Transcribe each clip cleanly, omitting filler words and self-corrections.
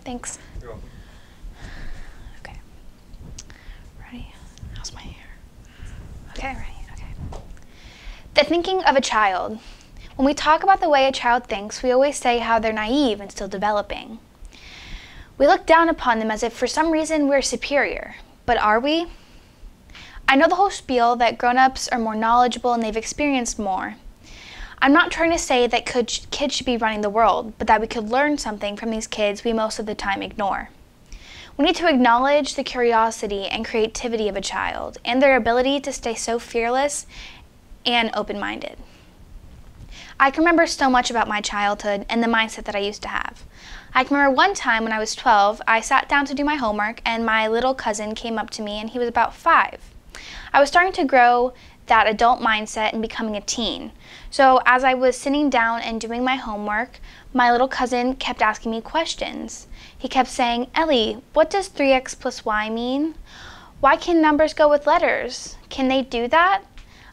Thanks. You're welcome. Okay. Ready? How's my hair? Okay, ready? Okay. The thinking of a child. When we talk about the way a child thinks, we always say how they're naive and still developing. We look down upon them as if for some reason we're superior. But are we? I know the whole spiel that grown-ups are more knowledgeable and they've experienced more. I'm not trying to say that kids should be running the world, but that we could learn something from these kids we most of the time ignore. We need to acknowledge the curiosity and creativity of a child and their ability to stay so fearless and open-minded. I can remember so much about my childhood and the mindset that I used to have. I can remember one time when I was 12, I sat down to do my homework and my little cousin came up to me and he was about 5. I was starting to grow that adult mindset and becoming a teen. So as I was sitting down and doing my homework, my little cousin kept asking me questions. He kept saying, "Ellie, what does 3x plus y mean? Why can numbers go with letters? Can they do that?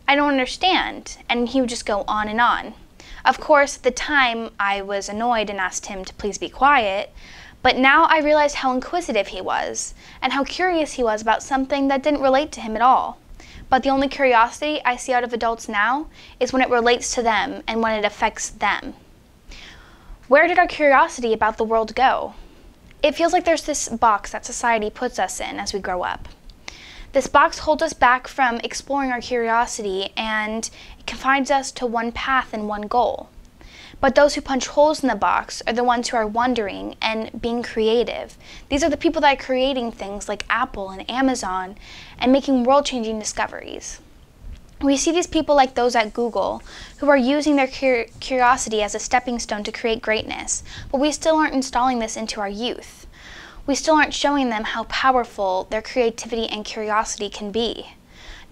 I don't understand." And he would just go on and on. Of course, at the time, I was annoyed and asked him to please be quiet, but now I realized how inquisitive he was and how curious he was about something that didn't relate to him at all. But the only curiosity I see out of adults now is when it relates to them and when it affects them. Where did our curiosity about the world go? It feels like there's this box that society puts us in as we grow up. This box holds us back from exploring our curiosity and it confines us to one path and one goal. But those who punch holes in the box are the ones who are wondering and being creative. These are the people that are creating things like Apple and Amazon and making world-changing discoveries. We see these people like those at Google who are using their curiosity as a stepping stone to create greatness, but we still aren't installing this into our youth. We still aren't showing them how powerful their creativity and curiosity can be.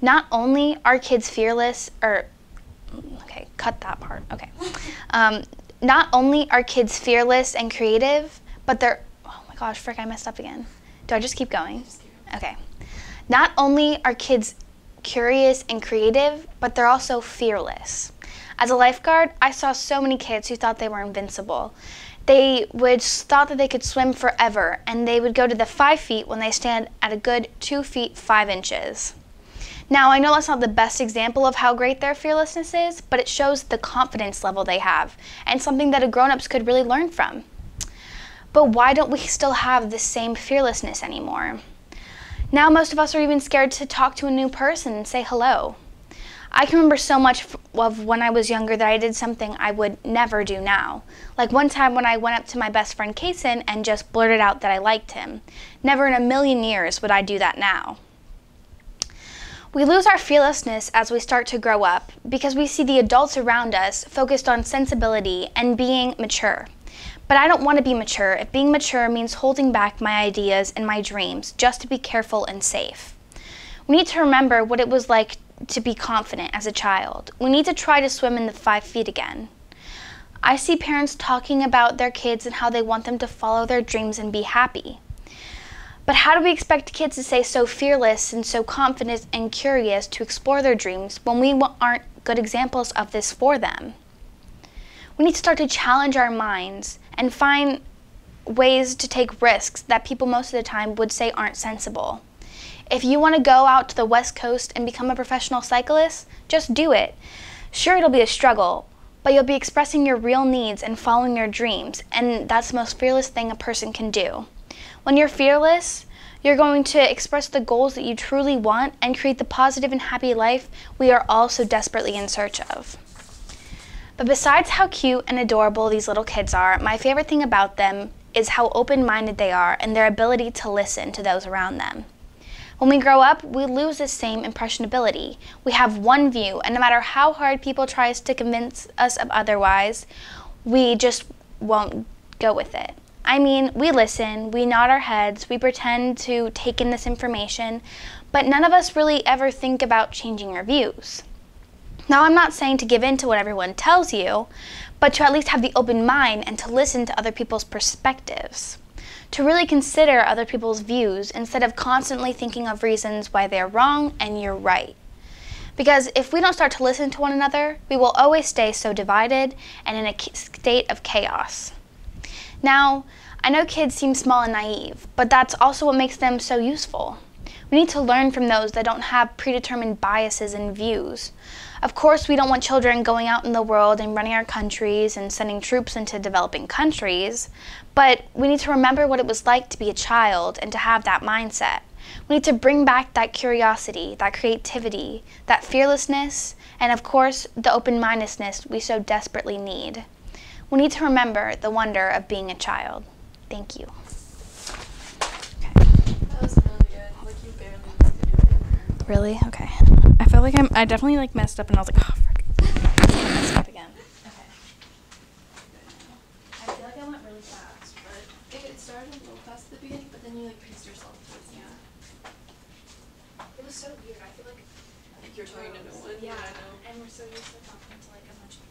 Not only are kids fearless, okay, cut that part, okay. Not only are kids fearless and creative, but they're, oh my gosh, frick, I messed up again. Do I just keep going? Okay. Not only are kids curious and creative, but they're also fearless. As a lifeguard, I saw so many kids who thought they were invincible. They thought that they could swim forever, and they would go to the 5 feet when they stand at a good 2 feet 5 inches. Now, I know that's not the best example of how great their fearlessness is, but it shows the confidence level they have, and something that grown-ups could really learn from. But why don't we still have the same fearlessness anymore? Now most of us are even scared to talk to a new person and say hello. I can remember so much of when I was younger that I did something I would never do now. Like one time when I went up to my best friend Kason and just blurted out that I liked him. Never in a million years would I do that now. We lose our fearlessness as we start to grow up because we see the adults around us focused on sensibility and being mature. But I don't want to be mature if being mature means holding back my ideas and my dreams just to be careful and safe. We need to remember what it was like to be confident as a child. We need to try to swim in the 5 feet again. I see parents talking about their kids and how they want them to follow their dreams and be happy. But how do we expect kids to stay so fearless and so confident and curious to explore their dreams when we aren't good examples of this for them? We need to start to challenge our minds and find ways to take risks that people most of the time would say aren't sensible. If you want to go out to the West Coast and become a professional cyclist, just do it. Sure, it'll be a struggle, but you'll be expressing your real needs and following your dreams, and that's the most fearless thing a person can do. When you're fearless, you're going to express the goals that you truly want and create the positive and happy life we are all so desperately in search of. But besides how cute and adorable these little kids are, my favorite thing about them is how open-minded they are and their ability to listen to those around them. When we grow up, we lose this same impressionability. We have one view, and no matter how hard people try to convince us of otherwise, we just won't go with it. I mean, we listen, we nod our heads, we pretend to take in this information, but none of us really ever think about changing our views. Now, I'm not saying to give in to what everyone tells you, but to at least have the open mind and to listen to other people's perspectives. To really consider other people's views instead of constantly thinking of reasons why they're wrong and you're right. Because if we don't start to listen to one another, we will always stay so divided and in a state of chaos. Now, I know kids seem small and naive, but that's also what makes them so useful. We need to learn from those that don't have predetermined biases and views. Of course, we don't want children going out in the world and running our countries and sending troops into developing countries, but we need to remember what it was like to be a child and to have that mindset. We need to bring back that curiosity, that creativity, that fearlessness, and of course, the open-mindedness we so desperately need. We need to remember the wonder of being a child. Thank you. That was really good. Like, you barely listened to it. Really? Okay. I felt like I definitely like messed up and I was like, oh, frick. I messed up again. Okay. I feel like I went really fast, but It started a little fast at the beginning, but then you, like, paced yourself towards the end. it was so weird. I feel like Like, you're talking to no one. yeah, I know. and we're so used to talking to like a bunch of